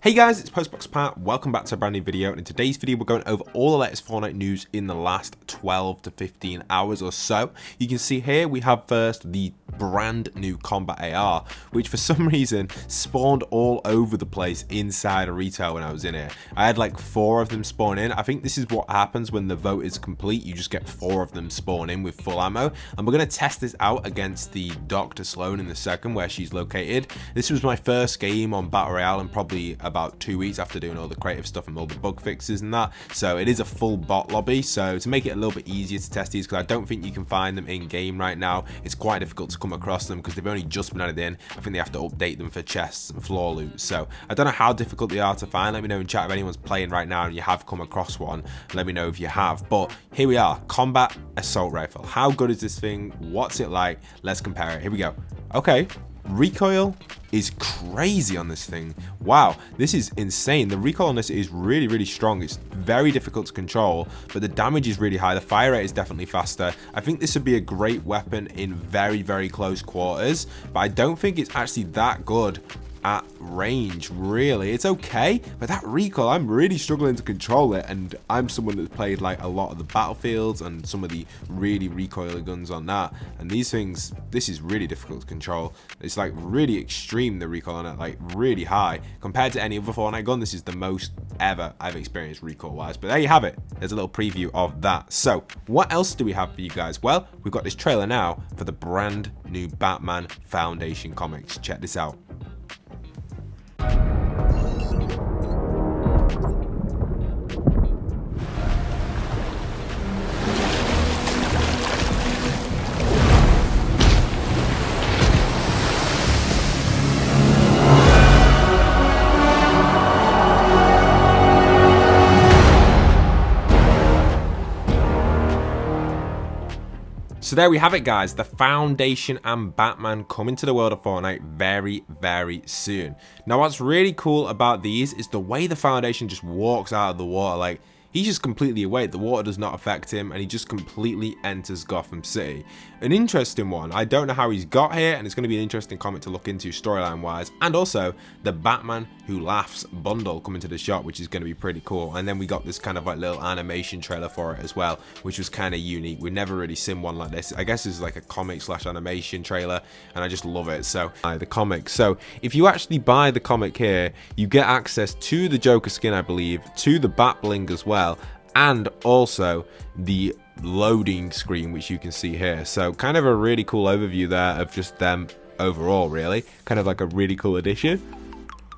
Hey guys, it's postboxpat. Welcome back to a brand new video, and in today's video we're going over all the latest Fortnite news in the last 12 to 15 hours or so. You can see here we have first the brand new combat AR, which for some reason spawned all over the place inside a retail when I was in here. I had like 4 of them spawn in. I think this is what happens when the vote is complete. You just get 4 of them spawn in with full ammo, and we're going to test this out against the Dr. Sloan in the second where she's located. This was my first game on Battle Royale and probably about 2 weeks after doing all the creative stuff and all the bug fixes and that, so it is a full bot lobby. So to make it a little bit easier to test these, because I don't think you can find them in game right now, it's quite difficult to come across them because they've only just been added in. I think they have to update them for chests and floor loot, so I don't know how difficult they are to find. Let me know in chat if anyone's playing right now and you have come across one. Let me know if you have. But here we are, combat assault rifle. How good is this thing? What's it like? Let's compare it. Here we go. Okay, recoil is crazy on this thing. Wow, this is insane. The recoil on this is really strong. It's very difficult to control, but the damage is really high. The fire rate is definitely faster. I think this would be a great weapon in very close quarters, but I don't think it's actually that good at range. Really, it's okay, but that recoil, I'm really struggling to control it, and I'm someone that's played like a lot of the battlefields and some of the really recoily guns on that, and these things, this is really difficult to control. It's like really extreme, the recoil on it, like really high compared to any other Fortnite gun. This is the most ever I've experienced recoil wise, but there you have it. There's a little preview of that. So what else do we have for you guys? Well, we've got this trailer now for the brand new Batman Foundation comics. Check this out. So there we have it, guys. The Foundation and Batman coming to the world of Fortnite very soon. Now what's really cool about these is the way the Foundation just walks out of the water. Like, he's just completely awake. The water does not affect him, and he just completely enters Gotham City. An interesting one. I don't know how he's got here, and it's going to be an interesting comic to look into storyline wise. And also the Batman Who Laughs bundle coming to the shop, which is going to be pretty cool. And then we got this kind of like little animation trailer for it as well, which was kind of unique. We've never really seen one like this. I guess it's like a comic / animation trailer, and I just love it. So the comic. So if you actually buy the comic here, you get access to the Joker skin, I believe, to the Bat Bling as well, and also the loading screen, which you can see here. So kind of a really cool overview there of just them overall, really. Kind of like a really cool addition.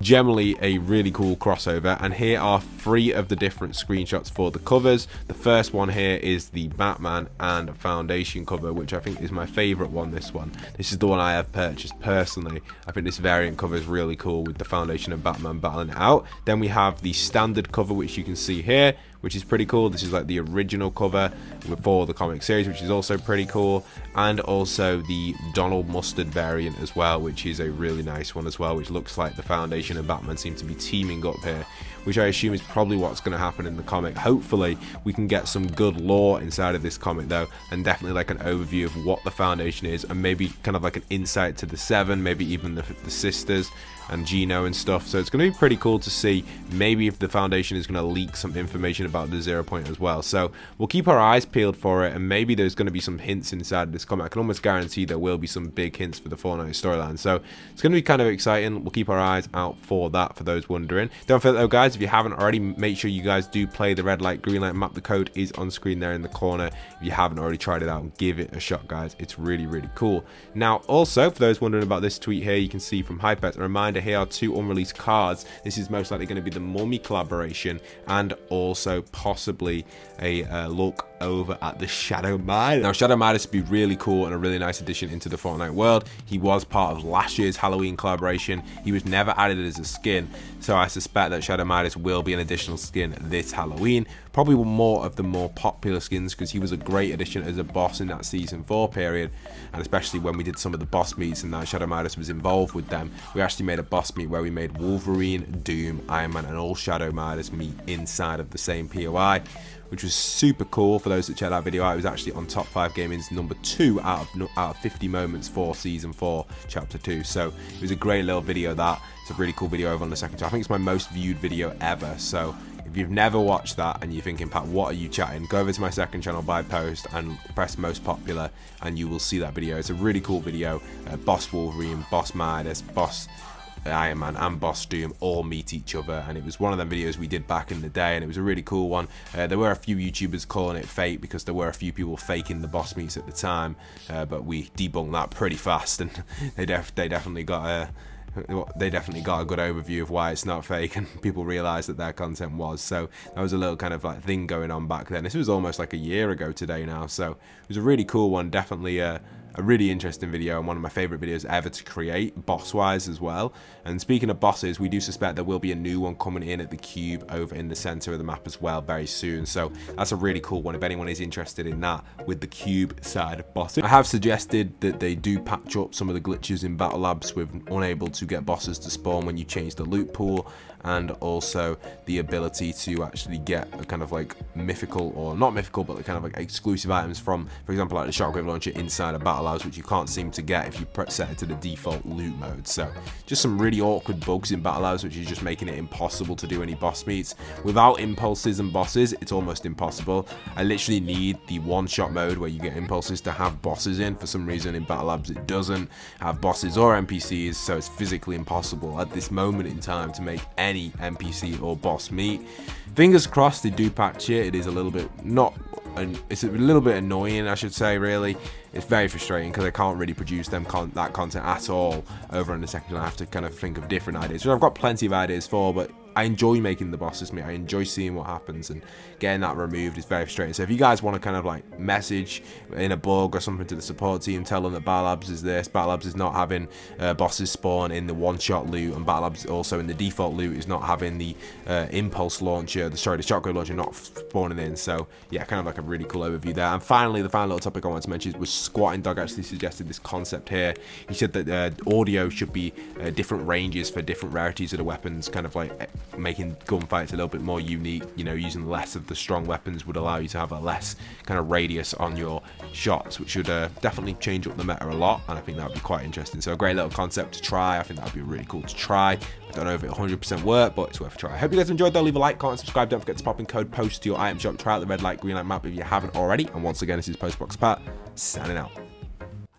Generally a really cool crossover, and here are 3 of the different screenshots for the covers. The first one here is the Batman and Foundation cover, which I think is my favorite one. This is the one I have purchased personally. I think this variant cover is really cool with the Foundation and Batman battling it out. Then we have the standard cover, which you can see here, which is pretty cool. This is like the original cover for the comic series, which is also pretty cool. And also the Donald Mustard variant as well, which is a really nice one as well, which looks like the Foundation and Batman seem to be teaming up here, which I assume is probably what's going to happen in the comic. Hopefully we can get some good lore inside of this comic though, and definitely like an overview of what the Foundation is, and maybe kind of like an insight to the 7, maybe even the sisters and Gino and stuff. So it's going to be pretty cool to see maybe if the Foundation is going to leak some information about the 0 point as well. So we'll keep our eyes peeled for it, and maybe there's going to be some hints inside of this comic. I can almost guarantee there will be some big hints for the Fortnite storyline, so it's going to be kind of exciting. We'll keep our eyes out for that, for those wondering. Don't forget though, guys, if you haven't already, make sure you guys do play the red light green light map. The code is on screen there in the corner. If you haven't already tried it out, give it a shot, guys. It's really cool. Now also, for those wondering about this tweet here, you can see from Hypet, a reminder, here are 2 unreleased cards. This is most likely going to be the Mummy collaboration, and also possibly a look over at the Shadow Midas. Now Shadow Midas would be really cool and a really nice addition into the Fortnite world. He was part of last year's Halloween collaboration. He was never added as a skin, so I suspect that Shadow Midas will be an additional skin this Halloween. Probably more of the more popular skins, because he was a great addition as a boss in that season 4 period, and especially when we did some of the boss meets and that Shadow Midas was involved with them. We actually made a boss meet where we made Wolverine, Doom, Iron Man and all Shadow Midas meet inside of the same POI, which was super cool. For those that checked that video out, it was actually on Top 5 Gaming's number 2 out of 50 moments for Season 4, Chapter 2. So it was a great little video that. It's a really cool video over on the second channel. I think it's my most viewed video ever. So if you've never watched that and you're thinking, Pat, what are you chatting? Go over to my second channel by post and press most popular and you will see that video. It's a really cool video. Boss Wolverine, Boss Midas, Boss Iron Man and Boss Doom all meet each other, and it was one of them videos we did back in the day, and it was a really cool one. There were a few YouTubers calling it fake because there were a few people faking the boss meets at the time, but we debunked that pretty fast, and they definitely got a good overview of why it's not fake, and people realized that their content was. So that was a little kind of like thing going on back then. This was almost like a year ago today now, so it was a really cool one. Definitely a really interesting video, and one of my favorite videos ever to create, boss wise as well. And speaking of bosses, we do suspect there will be a new one coming in at the cube over in the center of the map as well very soon, so that's a really cool one if anyone is interested in that with the cube side of bosses. I have suggested that they do patch up some of the glitches in battle labs with unable to get bosses to spawn when you change the loot pool, and also the ability to actually get a kind of like mythical, or not mythical, but kind of like exclusive items from, for example, like the shockwave launcher inside of battle labs, which you can't seem to get if you set it to the default loot mode. So just some really awkward bugs in battle labs, which is just making it impossible to do any boss meets. Without impulses and bosses, it's almost impossible. I literally need the one-shot mode where you get impulses to have bosses in. For some reason in battle labs it doesn't have bosses or NPCs, so it's physically impossible at this moment in time to make any NPC or boss meet. Fingers crossed they do patch it. It is a little bit it's a little bit annoying, I should say, really. It's very frustrating because I can't really produce that content at all over in the second. I have to kind of think of different ideas, which I've got plenty of ideas for, but I enjoy making the bosses meet. I enjoy seeing what happens, and getting that removed is very frustrating. So if you guys want to kind of like message in a bug or something to the support team, tell them that Battle Labs is this, Battle Labs is not having bosses spawn in the one-shot loot, and Battle Labs also in the default loot is not having the impulse launcher, the shockwave launcher not spawning in. So yeah, kind of like a really cool overview there. And finally, the final little topic I wanted to mention was Squatting Dog actually suggested this concept here. He said that audio should be different ranges for different rarities of the weapons, kind of like making gunfights a little bit more unique. You know, using less of the strong weapons would allow you to have a less kind of radius on your shots, which should definitely change up the meta a lot, and I think that would be quite interesting. So a great little concept to try. I think that would be really cool to try. I don't know if it 100% work, but it's worth a try. I hope you guys enjoyed though. Leave a like, comment, subscribe. Don't forget to pop in code POST to your item shop. Try out the red light, green light map if you haven't already. And once again, this is postboxpat signing out.